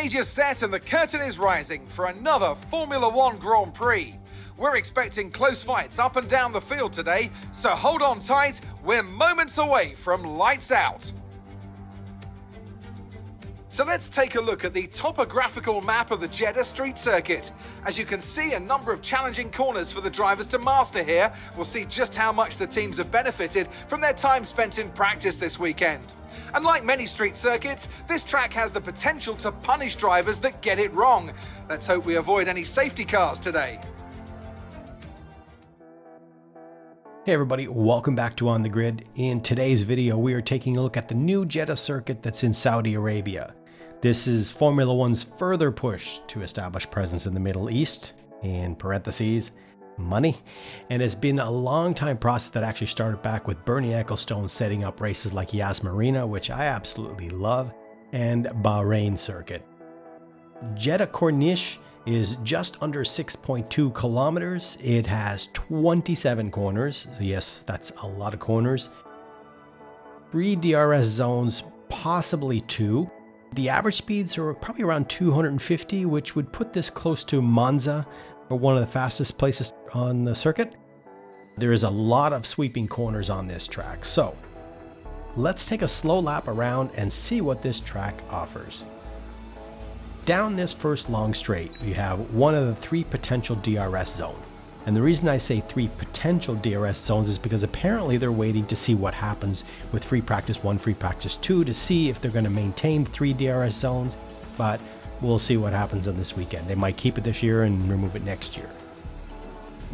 stage is set and the curtain is rising for another Formula One Grand Prix. We're expecting close fights up and down the field today, so hold on tight, we're moments away from lights out. So let's take a look at the topographical map of the Jeddah street circuit. As you can see, a number of challenging corners for the drivers to master here. We'll see just how much the teams have benefited from their time spent in practice this weekend. And like many street circuits, this track has the potential to punish drivers that get it wrong. Let's hope we avoid any safety cars today. Hey everybody, welcome back to On the Grid. In today's video, we are taking a look at the new Jeddah circuit that's in Saudi Arabia. This is Formula One's further push to establish presence in the Middle East, in parentheses, money. And it's been a long time process that actually started back with Bernie Ecclestone setting up races like Yas Marina, which I absolutely love, and Bahrain circuit. Jeddah Corniche is just under 6.2 kilometers. It has 27 corners. So yes, that's a lot of corners. 3 DRS zones, possibly 2. The average speeds are probably around 250, which would put this close to Monza, or one of the fastest places on the circuit. There is a lot of sweeping corners on this track. So let's take a slow lap around and see what this track offers. Down this first long straight, we have one of the 3 potential DRS zones. And the reason I say 3 potential DRS zones is because apparently they're waiting to see what happens with free practice 1, free practice 2 to see if they're going to maintain 3 DRS zones, but we'll see what happens on this weekend. They might keep it this year and remove it next year.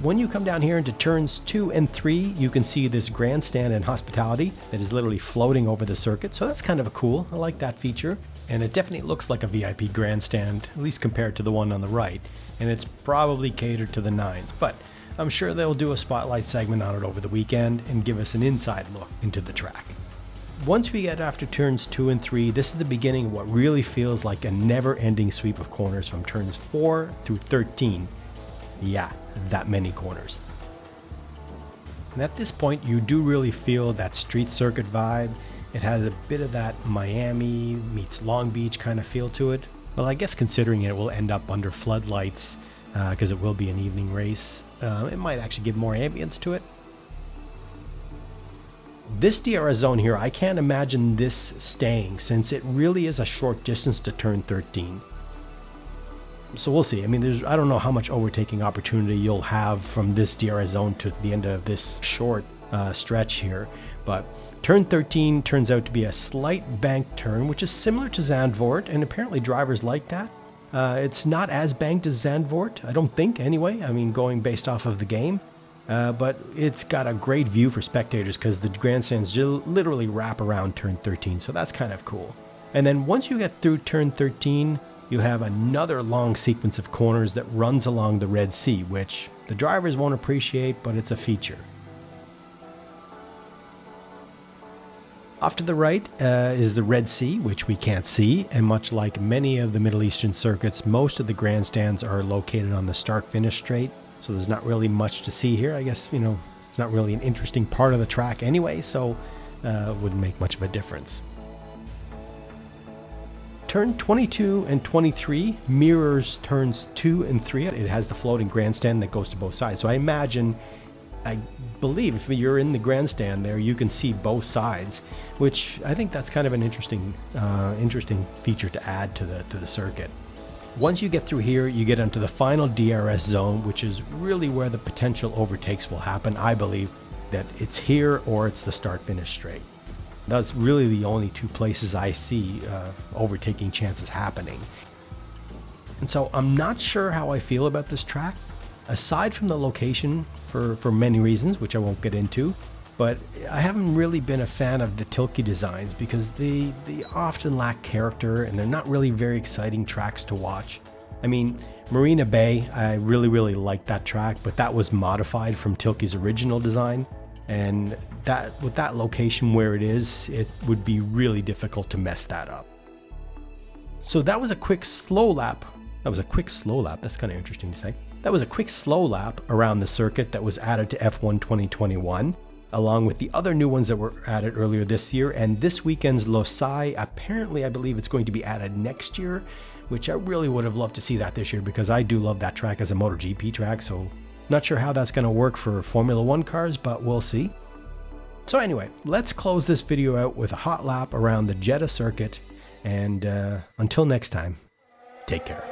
When you come down here into turns 2 and 3, you can see this grandstand and hospitality that is literally floating over the circuit. So that's kind of cool. I like that feature. And it definitely looks like a VIP grandstand, at least compared to the one on the right. And it's probably catered to the 9s, but I'm sure they'll do a spotlight segment on it over the weekend and give us an inside look into the track. Once we get after turns 2 and 3, this is the beginning of what really feels like a never-ending sweep of corners from turns 4 through 13. Yeah, that many corners. And at this point, you do really feel that street circuit vibe. It has a bit of that Miami meets Long Beach kind of feel to it. Well, I guess considering it will end up under floodlights because it will be an evening race, it might actually give more ambience to it. This DRS zone here, I can't imagine this staying since it really is a short distance to turn 13. So we'll see. I mean, I don't know how much overtaking opportunity you'll have from this DRS zone to the end of this short stretch here. But turn 13 turns out to be a slight banked turn, which is similar to Zandvoort, and apparently drivers like that. It's not as banked as Zandvoort, I don't think anyway. I mean, going based off of the game. But it's got a great view for spectators because the grandstands literally wrap around turn 13, so that's kind of cool. And then once you get through turn 13, you have another long sequence of corners that runs along the Red Sea, which the drivers won't appreciate, but it's a feature. Off to the right is the Red Sea, which we can't see, and much like many of the Middle Eastern circuits, most of the grandstands are located on the start-finish straight, so there's not really much to see here. I guess, you know, it's not really an interesting part of the track anyway, so it wouldn't make much of a difference. Turn 22 and 23 mirrors turns 2 and 3. It has the floating grandstand that goes to both sides, so I believe if you're in the grandstand there, you can see both sides, which I think that's kind of an interesting feature to add to the circuit. Once you get through here, you get onto the final DRS zone, which is really where the potential overtakes will happen. I believe that it's here or it's the start-finish straight. That's really the only 2 places I see overtaking chances happening. And so I'm not sure how I feel about this track. Aside from the location, for many reasons, which I won't get into, but I haven't really been a fan of the Tilke designs because they often lack character and they're not really very exciting tracks to watch. I mean, Marina Bay, I really liked that track, but that was modified from Tilke's original design, and that with that location where it is, it would be really difficult to mess that up. So that was a quick slow lap. That's kind of interesting to say. That was a quick slow lap around the circuit that was added to F1 2021. along with the other new ones that were added earlier this year. And this weekend's Losai, apparently I believe it's going to be added next year, which I really would have loved to see that this year because I do love that track as a MotoGP track. So not sure how that's going to work for Formula One cars, but we'll see. So anyway, let's close this video out with a hot lap around the Jeddah circuit. And until next time, take care.